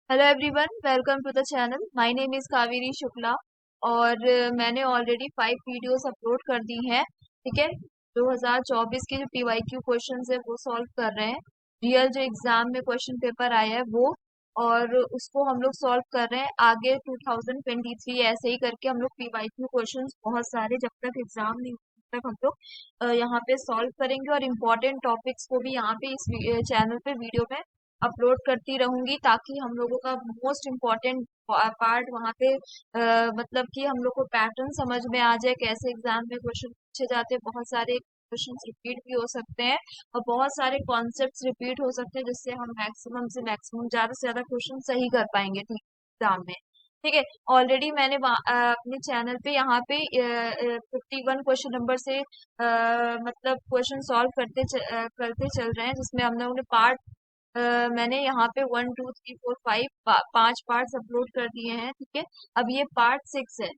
Hello everyone, welcome to the channel. My name is Kaveri Shukla और मैंने already 5 videos upload कर दी हैं। ठीक है, 2024 के जो पीवाईक्यू क्वेश्चंस है वो सॉल्व कर रहे हैं। रियल जो एग्जाम में क्वेश्चन पेपर आया है वो, और उसको हम लोग सॉल्व कर रहे हैं। आगे 2023 ऐसे ही करके हम लोग पीवाईक्यू क्वेश्चंस बहुत सारे, जब तक एग्जाम नहीं तक हम लोग यहाँ पे सॉल्व करेंगे, और इम्पोर्टेंट टॉपिक्स को भी यहाँ पे इस चैनल पे वीडियो में अपलोड करती रहूंगी, ताकि हम लोगों का मोस्ट इम्पोर्टेंट पार्ट वहाँ पे मतलब कि हम लोग को पैटर्न समझ में आ जाए, कैसे एग्जाम में क्वेश्चन पूछे जाते हैं। बहुत सारे क्वेश्चन रिपीट भी हो सकते हैं और बहुत सारे कॉन्सेप्ट्स रिपीट हो सकते हैं, जिससे हम मैक्सिमम से मैक्सिमम ज्यादा से ज्यादा क्वेश्चन सही कर पाएंगे ठीक एग्जाम में। ठीक है, ऑलरेडी मैंने अपने चैनल पे यहाँ पे 51 क्वेश्चन नंबर से मतलब क्वेश्चन सॉल्व करते चल रहे हैं, जिसमें हम लोगों ने मैंने यहाँ पे 1 2 3 4 5 पांच पार्ट्स अपलोड कर दिए हैं। ठीक है, अब ये पार्ट 6 है।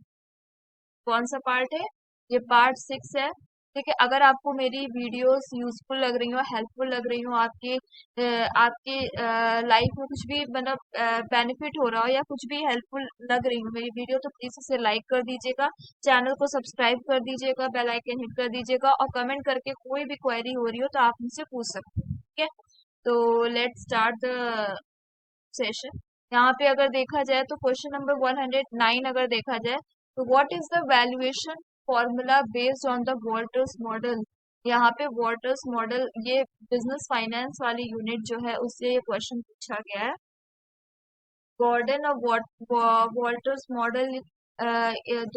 कौन सा पार्ट है? ये पार्ट 6 है। ठीक है, अगर आपको मेरी वीडियोस यूजफुल लग रही हो, हेल्पफुल लग रही हो, आपके लाइफ में कुछ भी मतलब बेनिफिट हो रहा हो, या कुछ भी हेल्पफुल लग रही हो मेरी वीडियो, तो प्लीज इसे लाइक कर दीजिएगा, चैनल को सब्सक्राइब कर दीजिएगा, बेल आइकन हिट कर दीजिएगा, और कमेंट करके कोई भी क्वेरी हो रही हो तो आप मुझसे पूछ सकते हो। ठीक है, तो लेट्स स्टार्ट द सेशन। यहाँ पे अगर देखा जाए तो क्वेश्चन नंबर 109 अगर देखा जाए, तो what is the valuation formula based on the Walter's model. यहाँ पे वॉल्टर्स मॉडल, ये बिजनेस फाइनेंस वाली यूनिट जो है उससे ये क्वेश्चन पूछा गया है। गॉर्डन और वॉल्टर्स मॉडल,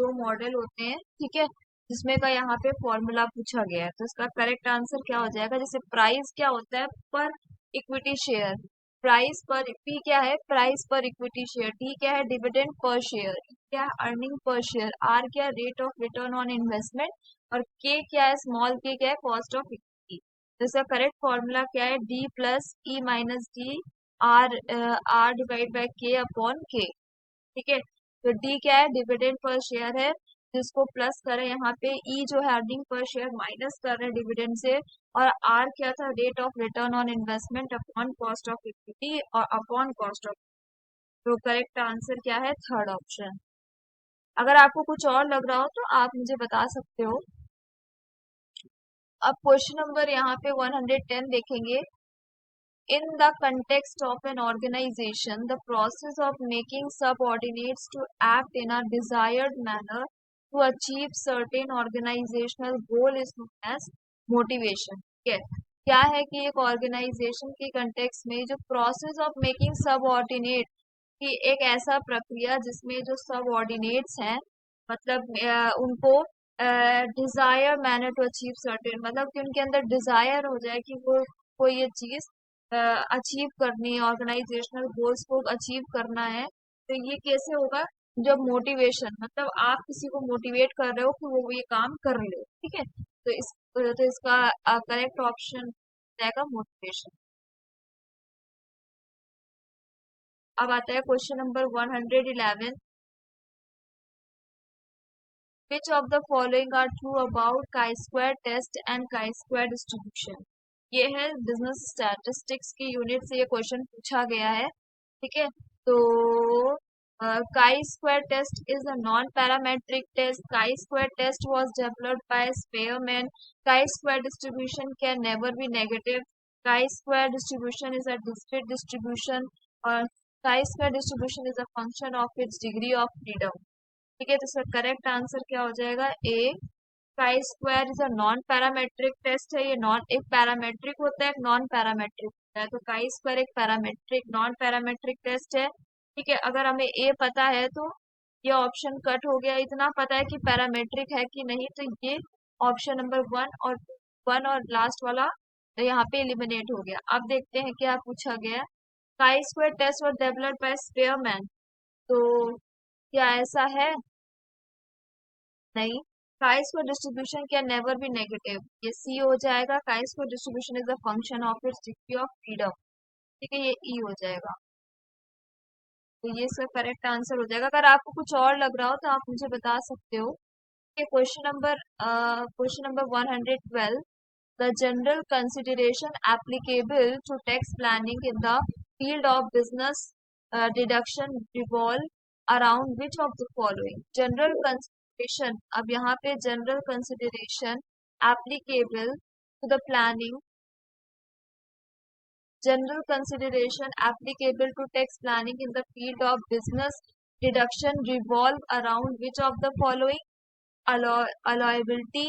दो मॉडल होते हैं। ठीक है, जिसमें का यहाँ पे फॉर्मूला पूछा गया है, तो इसका करेक्ट आंसर क्या हो जाएगा? जैसे प्राइस क्या होता है? पर इक्विटी शेयर। प्राइस पर, पी क्या है? प्राइस पर इक्विटी शेयर। डी क्या है? Dividend per share. ई क्या है? Earning per share. आर क्या है? Rate of return on investment. और के क्या है? स्मॉल के क्या है? Cost of equity. तो इसका करेक्ट फॉर्मूला क्या है? D plus E minus D, R R divide by K upon K. ठीक है, तो डी क्या है? डिविडेंड पर शेयर है, जिसको प्लस करें यहाँ पे। ई जो है अर्निंग पर शेयर, माइनस कर रहे हैं डिविडेंड से। और आर क्या था? Rate of return on investment upon cost of equity और अपॉन कॉस्ट ऑफ। तो करेक्ट आंसर क्या है? Third option. अगर आपको कुछ और लग रहा हो तो आप मुझे बता सकते हो। अब क्वेश्चन नंबर यहाँ पे 110 देखेंगे। In the context of an organization, the process of making subordinates to act in a desired manner to achieve certain organizational goal is known as motivation. ठीक है, क्या है कि एक ऑर्गेनाइजेशन के कंटेक्स्ट में जो प्रोसेस ऑफ मेकिंग सबऑर्डिनेट की एक ऐसा प्रक्रिया जिसमें जो सबऑर्डिनेट्स हैं, मतलब उनको desired manner to achieve certain, मतलब कि उनके अंदर डिजायर हो जाए कि वो कोई ये चीज अचीव करनी है, ऑर्गेनाइजेशनल गोल्स को अचीव करना है। तो ये कैसे होगा? जब मोटिवेशन, मतलब आप किसी को मोटिवेट कर रहे हो कि वो ये काम कर ले। ठीक है, तो इसका करेक्ट ऑप्शन रहेगा मोटिवेशन। अब आता है question number 111। Which of the following are true about chi-square test and chi-square distribution? ये है बिजनेस स्टैटिस्टिक्स की यूनिट से ये क्वेश्चन पूछा गया है। ठीक है, तो chi-square test is a non-parametric test. Chi-square test was developed by Spearman. Chi-square distribution can never be negative. Chi-square distribution is a discrete distribution, और chi-square distribution is a function of its degree of freedom. ठीक है, तो इसका correct answer क्या हो जाएगा? A. Chi square is a non parametric test है। ये नॉन, एक पैरामेट्रिक होता है, एक नॉन पैरामेट्रिक होता है। तो काई स्क्वायर एक पैरामेट्रिक, नॉन पैरामेट्रिक टेस्ट है। ठीक है, अगर हमें ए पता है तो ये ऑप्शन कट हो गया। इतना पता है कि पैरामेट्रिक है कि नहीं, तो ये ऑप्शन नंबर वन और लास्ट वाला यहाँ पे एलिमिनेट हो गया। अब देखते हैं क्या पूछा गया। Chi square test was developed by Spearman, तो क्या ऐसा है? नहीं। Chi square distribution can never be negative, ये सी हो जाएगा। Chi square distribution is a function of its degree of freedom. ठीक है, ये ई हो जाएगा। तो ये इसका करेक्ट आंसर हो जाएगा। अगर आपको कुछ और लग रहा हो तो आप मुझे बता सकते हो। Question number 112। The general consideration applicable to tax planning in the field of business deduction revolve around which of the following? General consideration, अब यहाँ पे general consideration applicable to the planning, general consideration applicable to tax planning in the field of business deduction revolve around which of the following? Allowability,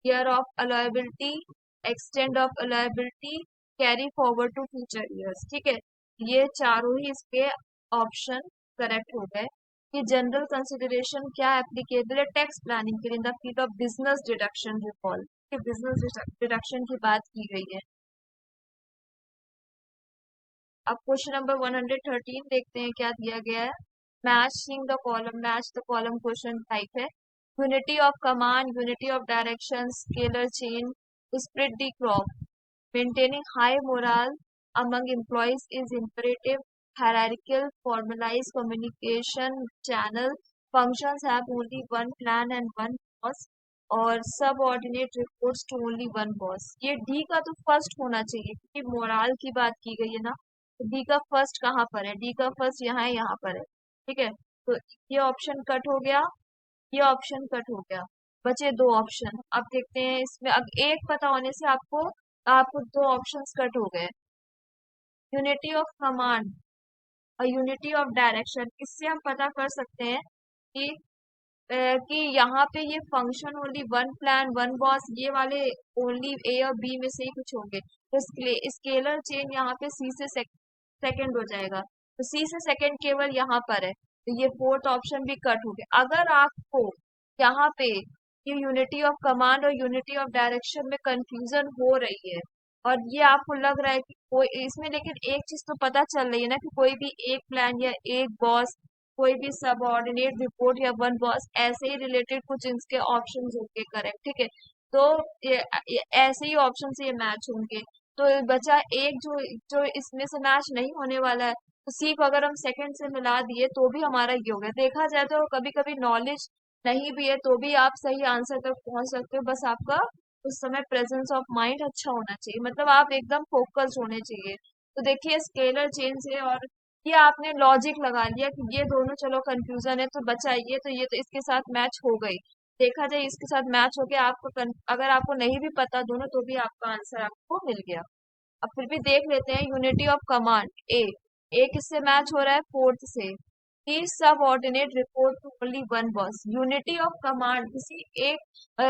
year of allowability, extent of allowability, carry forward to future years. ठीक है, ये चारों ही इसके option correct हो गए कि general consideration क्या applicable है टैक्स प्लानिंग के लिए in the field of business deduction revolve, business deduction की बात की गई है। अब क्वेश्चन नंबर 113 देखते हैं क्या दिया गया है। Match the column question type है। Unity of command, unity of direction, scalar chain, split the crop, maintaining high morale among employees is imperative, hierarchical, formalized communication channel, functions have only one plan and one boss, और subordinate reports to only one boss। ये D का तो first होना चाहिए क्योंकि morale की बात की गई है ना, तो डी का फर्स्ट कहाँ पर है? डी का फर्स्ट यहाँ है, यहाँ पर है। ठीक है, तो ये ऑप्शन कट हो गया, ये ऑप्शन कट हो गया, बचे दो ऑप्शन। अब देखते हैं इसमें, अब एक पता होने से आपको दो ऑप्शंस कट हो गए। यूनिटी ऑफ कमांड और यूनिटी ऑफ डायरेक्शन, इससे हम पता कर सकते हैं कि कि यहाँ पे ये function only one plan one boss, ये वाले ओनली ए और बी में से ही कुछ होंगे। तो स्केलर चेन यहाँ पे सी से सेकंड हो जाएगा, तो सी से सेकंड केवल यहाँ पर है, तो ये फोर्थ ऑप्शन भी कट हो गया। अगर आपको यहाँ पे ये यूनिटी ऑफ कमांड और यूनिटी ऑफ डायरेक्शन में कंफ्यूजन हो रही है और ये आपको लग रहा है कि कोई इसमें, लेकिन एक चीज तो पता चल रही है ना कि कोई भी एक प्लान या एक बॉस, कोई भी सबऑर्डिनेट रिपोर्ट या वन बॉस, ऐसे ही रिलेटेड कुछ इसके ऑप्शन होंगे करेक्ट। ठीक है, तो ये ऐसे ही ऑप्शन से ये मैच होंगे। तो बचा एक जो जो इसमें से मैच नहीं होने वाला है, तो सी को अगर हम सेकंड से मिला दिए तो भी हमारा ये हो गया। देखा जाए तो कभी कभी नॉलेज नहीं भी है तो भी आप सही आंसर तक पहुंच सकते हो, बस आपका उस समय प्रेजेंस ऑफ माइंड अच्छा होना चाहिए, मतलब आप एकदम फोकस्ड होने चाहिए। तो देखिए स्केलर चेन से, और ये आपने लॉजिक लगा लिया कि ये दोनों चलो कंफ्यूजन है तो बचा ये तो इसके साथ मैच हो गई। देखा जाए इसके साथ मैच हो गया, आपको अगर आपको नहीं भी पता दोनों तो भी आपका आंसर आपको मिल गया। अब फिर भी देख लेते हैं यूनिटी ऑफ कमांड ए किससे मैच हो रहा है? फोर्थ से। He subordinate report to only one boss, unity of command किसी एक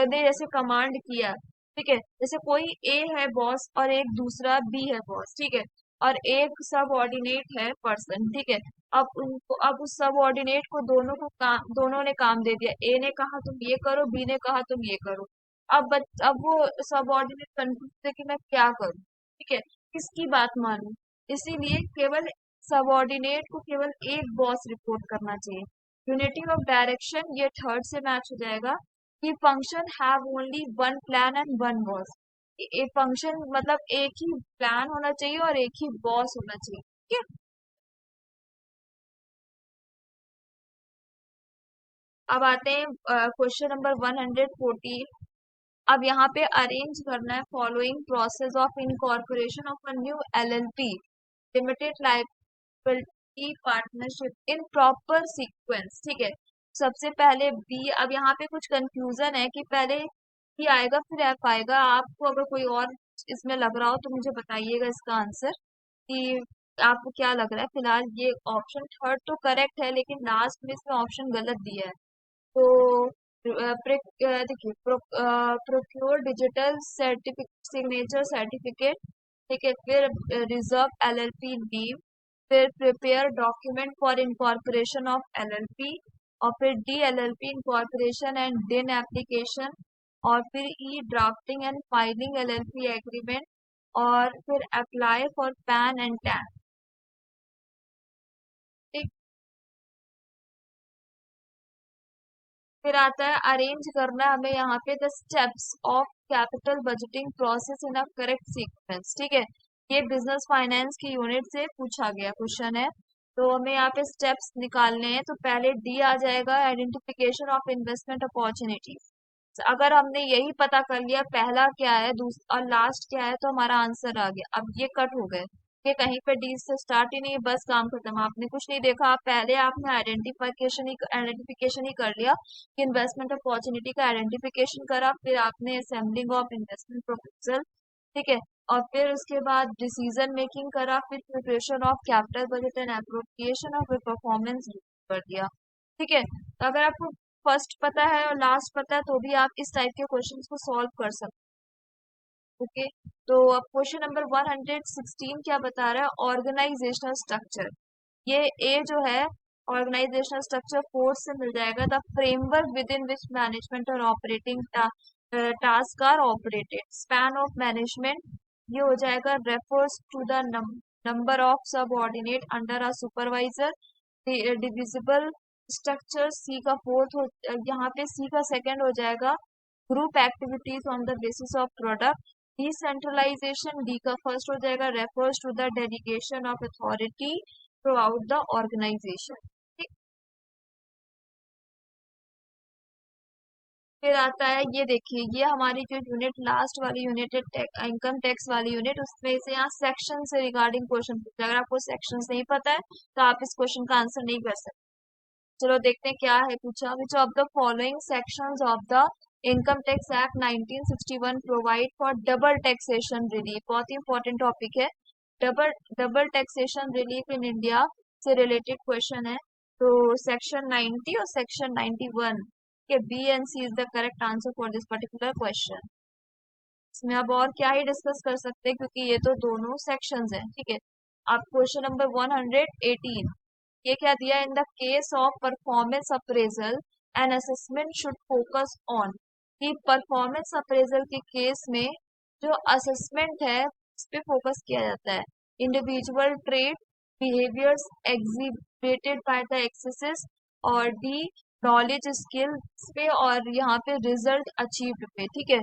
ने जैसे कमांड किया, ठीक है, जैसे कोई ए है बॉस और एक दूसरा बी है बॉस, ठीक है, और एक सबऑर्डिनेट है पर्सन, ठीक है। अब उस सबऑर्डिनेट को दोनों ने काम दे दिया, ए ने कहा तुम ये करो, बी ने कहा तुम ये करो। अब वो सबऑर्डिनेट कंफ्यूज है कि मैं क्या करूं, ठीक है, किसकी बात मानूं। इसीलिए केवल सबऑर्डिनेट को केवल एक बॉस रिपोर्ट करना चाहिए। यूनिटी ऑफ डायरेक्शन ये थर्ड से मैच हो जाएगा कि function have only one plan and one boss. एक फंक्शन मतलब एक ही प्लान होना चाहिए और एक ही बॉस होना चाहिए, ठीक है। अब आते हैं क्वेश्चन नंबर 114। अब यहाँ पे अरेंज करना है following process of incorporation of a new LLP limited liability partnership in proper sequence, ठीक है। सबसे पहले बी, अब यहाँ पे कुछ कंफ्यूजन है कि पहले बी आएगा फिर एफ आएगा। आपको अगर कोई और इसमें लग रहा हो तो मुझे बताइएगा इसका आंसर कि आपको क्या लग रहा है। फिलहाल ये ऑप्शन थर्ड तो करेक्ट है, लेकिन लास्ट में इसमें ऑप्शन गलत दिया है। तो देखिए procure digital certificate signature certificate, ठीक है, फिर रिजर्व एलएलपी नेम, फिर prepare document for incorporation of LLP, और फिर D LLP incorporation and DIN application, और फिर E drafting and filing LLP agreement, और फिर apply for PAN and TAN. फिर आता है अरेंज करना हमें यहाँ पे the steps of capital budgeting process in a correct sequence, ठीक है। ये बिजनेस फाइनेंस की यूनिट से पूछा गया क्वेश्चन है, तो हमें यहाँ पे स्टेप्स निकालने हैं। तो पहले डी आ जाएगा आइडेंटिफिकेशन ऑफ इन्वेस्टमेंट अपॉर्चुनिटीज। अगर हमने यही पता कर लिया पहला क्या है दूसरा और लास्ट क्या है तो हमारा आंसर आ गया। अब ये कट हो गए, ये कहीं पे डी से स्टार्ट ही नहीं है, बस काम खत्म, आपने कुछ नहीं देखा। आप पहले आपने आइडेंटिफिकेशन ही कर लिया कि इन्वेस्टमेंट अपॉर्चुनिटी का आइडेंटिफिकेशन करा, फिर आपने असेंबलिंग ऑफ इन्वेस्टमेंट प्रोपोजल, ठीक है, और फिर उसके बाद डिसीजन मेकिंग करा, फिर preparation of capital budget and appropriation, और फिर परफॉर्मेंस कर दिया। ठीक है, तो अगर आपको फर्स्ट पता है और लास्ट पता है तो भी आप इस टाइप के क्वेश्चंस को सॉल्व कर सकते हैं। ओके, तो अब क्वेश्चन नंबर 116 क्या बता रहा है, ऑर्गेनाइजेशनल स्ट्रक्चर। ये ए जो है, ऑर्गेनाइजेशनल स्ट्रक्चर फोर्स से मिल जाएगा, the framework within which management और operating task are operated, span of management, ये हो जाएगा refers to the number of subordinate under a supervisor, divisible structure, C का फोर्थ हो, यहाँ पे सी का सेकंड हो जाएगा group activities on the basis of product, decentralization, D का फर्स्ट हो जाएगा refers to the delegation of authority throughout the organization. ठीक, फिर आता है, ये देखिए, ये हमारी जो यूनिट लास्ट वाली यूनिट है, इनकम टैक्स वाली यूनिट, उसमें से यहाँ सेक्शन से रिगार्डिंग क्वेश्चन पूछा है। अगर आपको सेक्शंस नहीं पता है तो आप इस क्वेश्चन का आंसर नहीं कर सकते। चलो देखते हैं क्या है पूछा। Which of the following sections of the income tax act 1961 provide for double taxation relief, बहुत ही इंपॉर्टेंट टॉपिक है। Double double taxation relief in India से रिलेटेड क्वेश्चन है। तो सेक्शन 90 और सेक्शन 91 के B and C is the correct answer for this particular question. इसमें अब और क्या ही डिस्कस कर सकते हैं क्योंकि ये तो दोनों सेक्शंस हैं। ठीक है, अब क्वेश्चन नंबर 118, ये क्या दिया, in the case of performance appraisal and assessment should focus on, कि परफॉर्मेंस अप्रेजल के केस में जो असेसमेंट है उस पे फोकस किया जाता है, individual trade behaviours exhibited by the axes, और डी नॉलेज स्किल्स पे, और यहाँ पे रिजल्ट अचीव्ड पे। ठीक है,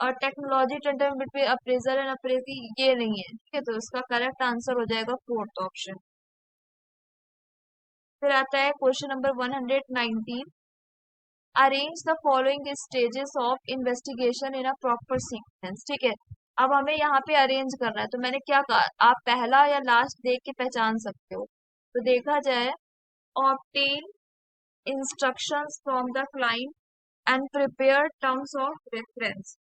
और technology tender between appraiser and appraisee ये नहीं है। ठीक है, तो इसका करेक्ट आंसर हो जाएगा फोर्थ ऑप्शन। फिर आता है question number 119, arrange the following stages of investigation in a proper sequence. ठीक है, अब हमें यहाँ पे अरेंज करना है, तो मैंने क्या कहा, आप पहला या लास्ट देख के पहचान सकते हो। तो देखा जाए, obtain instructions from the client and prepare terms of reference,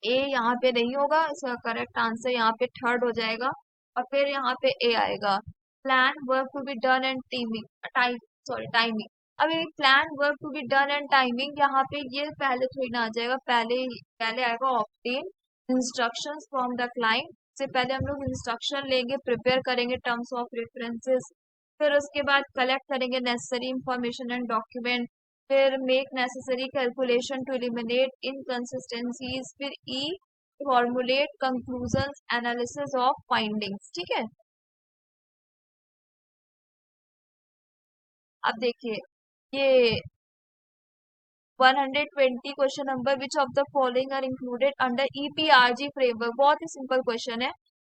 A यहाँ पे नहीं होगा, इसका करेक्ट आंसर यहाँ पे थर्ड हो जाएगा, और फिर यहाँ पे ए आएगा, plan work to be done and timing. अब ये plan work to be done and timing, यहाँ पे ये पहले थोड़ी ना आ जाएगा, पहले आएगा obtain instructions from the client, से पहले हम लोग इंस्ट्रक्शन लेंगे, प्रिपेयर करेंगे टर्म्स ऑफ रेफरेंसेस, फिर उसके बाद कलेक्ट करेंगे नेसेसरी इंफॉर्मेशन एंड डॉक्यूमेंट, फिर make necessary calculation to eliminate inconsistencies, फिर E formulate conclusions analysis of findings. ठीक है, अब देखिए, ये 120 question number, which of the following are included under EPRG framework, बहुत ही सिंपल क्वेश्चन है।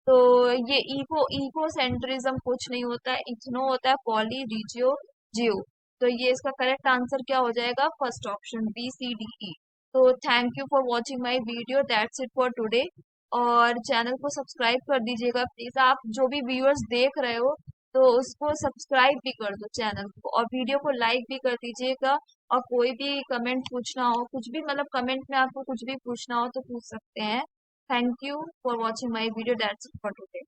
तो ये इको सेंट्रिज्म कुछ नहीं होता है, इथनो होता है, पॉली रिजियो जियो। तो ये इसका करेक्ट आंसर क्या हो जाएगा, first option B C D E. तो thank you for watching my video, that's it for today. और चैनल को सब्सक्राइब कर दीजिएगा प्लीज, आप जो भी व्यूअर्स देख रहे हो तो उसको सब्सक्राइब भी कर दो चैनल को, और वीडियो को लाइक भी कर दीजिएगा। और कोई भी कमेंट पूछना हो, कुछ भी मतलब कमेंट में आपको कुछ भी पूछना हो तो पूछ सकते हैं। Thank you for watching my video, that's it for today.